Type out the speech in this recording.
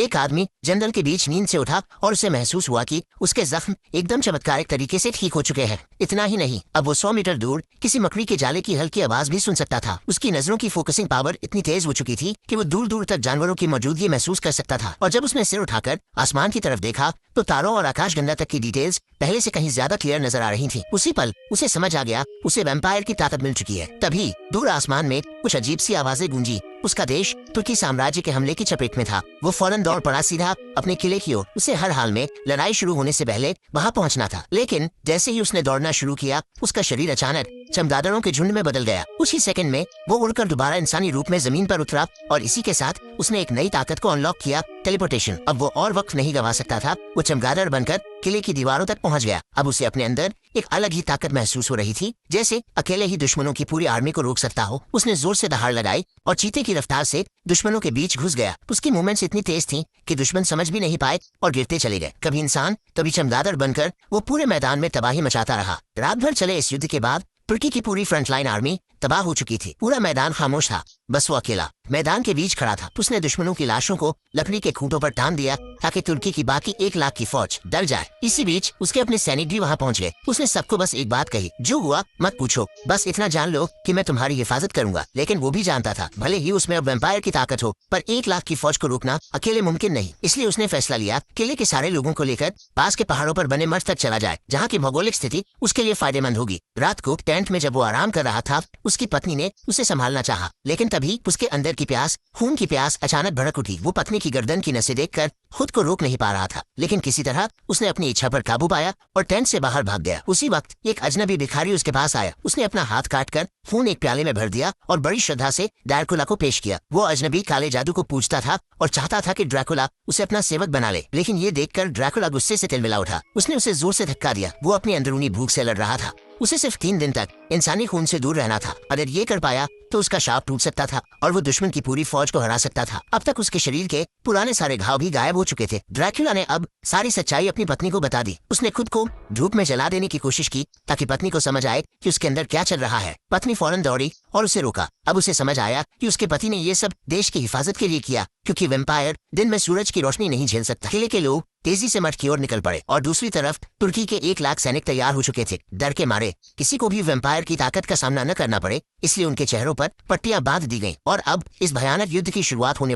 एक आदमी जंगल के बीच नींद से उठा और उसे महसूस हुआ कि उसके जख्म एकदम चमत्कारिक तरीके से ठीक हो चुके हैं। इतना ही नहीं, अब वो 100 मीटर दूर किसी मकड़ी के जाले की हल्की आवाज भी सुन सकता था। उसकी नजरों की फोकसिंग पावर इतनी तेज हो चुकी थी कि वो दूर दूर तक जानवरों की मौजूदगी महसूस कर सकता था। और जब उसने सिर उठाकर आसमान की तरफ देखा तो तारों और आकाशगंगा तक की डिटेल्स पहले से कहीं ज्यादा क्लियर नजर आ रही थी। उसी पल उसे समझ आ गया उसे वैम्पायर की ताकत मिल चुकी है। तभी दूर आसमान में कुछ अजीब सी आवाजें गूंजी। उसका देश तुर्की साम्राज्य के हमले की चपेट में था। वो फौरन दौड़ पड़ा सीधा अपने किले की ओर। उसे हर हाल में लड़ाई शुरू होने से पहले वहां पहुंचना था। लेकिन जैसे ही उसने दौड़ना शुरू किया उसका शरीर अचानक चमगादड़ों के झुंड में बदल गया। कुछ ही सेकंड में वो उड़कर दोबारा इंसानी रूप में जमीन पर उतरा और इसी के साथ उसने एक नई ताकत को अनलॉक किया, टेलीपोर्टेशन। अब वो और वक्त नहीं गवा सकता था। वो चमगादड़ बनकर किले की दीवारों तक पहुंच गया। अब उसे अपने अंदर एक अलग ही ताकत महसूस हो रही थी, जैसे अकेले ही दुश्मनों की पूरी आर्मी को रोक सकता हो। उसने जोर से दहाड़ लगाई और चीते की रफ्तार से दुश्मनों के बीच घुस गया। उसकी मूवमेंट्स इतनी तेज थी कि दुश्मन समझ भी नहीं पाए और गिरते चले गए। कभी इंसान कभी चमगादड़ बनकर वो पूरे मैदान में तबाही मचाता रहा। रात भर चले इस युद्ध के बाद तुर्की की पूरी फ्रंटलाइन आर्मी तबाह हो चुकी थी। पूरा मैदान खामोश था, बस वो अकेला मैदान के बीच खड़ा था। उसने दुश्मनों की लाशों को लकड़ी के खूंटों पर टांग दिया ताकि तुर्की की बाकी 1 लाख की फौज डर जाए। इसी बीच उसके अपने सैनिक भी वहां पहुंच गए। उसने सबको बस एक बात कही, जो हुआ मत पूछो, बस इतना जान लो कि मैं तुम्हारी हिफाजत करूंगा। लेकिन वो भी जानता था भले ही उसमें अब वैम्पायर की ताकत हो, पर 1 लाख की फौज को रोकना अकेले मुमकिन नहीं। इसलिए उसने फैसला लिया किले के सारे लोगों को लेकर पास के पहाड़ों पर बने मठ तक चला जाए, जहाँ की भौगोलिक स्थिति उसके लिए फायदेमंद होगी। रात को टेंट में जब वो आराम कर रहा था उसकी पत्नी ने उसे संभालना चाहा, लेकिन तभी उसके अंदर की प्यास, खून की प्यास अचानक भड़क उठी। वो पत्नी की गर्दन की नसें देखकर खुद को रोक नहीं पा रहा था, लेकिन किसी तरह उसने अपनी इच्छा पर काबू पाया और टेंट से बाहर भाग गया। उसी वक्त एक अजनबी भिखारी उसके पास आया। उसने अपना हाथ काटकर खून एक प्याले में भर दिया और बड़ी श्रद्धा से ड्रैकुला को पेश किया। वो अजनबी काले जादू को पूजता था और चाहता था कि ड्रैकुला उसे अपना सेवक बना ले, लेकिन ये देखकर ड्रैकुला गुस्से से तिलमिला उठा। उसने उसे जोर से धक्का दिया। वो अपनी अंदरूनी भूख से लड़ रहा था। उसे सिर्फ 3 दिन तक इंसानी खून से दूर रहना था। अगर ये कर पाया तो उसका शाप टूट सकता था और वो दुश्मन की पूरी फौज को हरा सकता था। अब तक उसके शरीर के पुराने सारे घाव भी गायब हो चुके थे। ड्रैकुला ने अब सारी सच्चाई अपनी पत्नी को बता दी। उसने खुद को धूप में जला देने की कोशिश की ताकि पत्नी को समझ आए कि उसके अंदर क्या चल रहा है। पत्नी फौरन दौड़ी और उसे रोका। अब उसे समझ आया कि उसके पति ने ये सब देश की हिफाजत के लिए किया, क्योंकि वैम्पायर दिन में सूरज की रोशनी नहीं झेल सकता। किले के लोग तेजी से मठ की ओर निकल पड़े और दूसरी तरफ तुर्की के 1 लाख सैनिक तैयार हो चुके थे। डर के मारे किसी को भी वैम्पायर की ताकत का सामना न करना पड़े, इसलिए उनके चेहरों पर पट्टियां बांध दी गईं और अब इस भयानक युद्ध की शुरुआत होने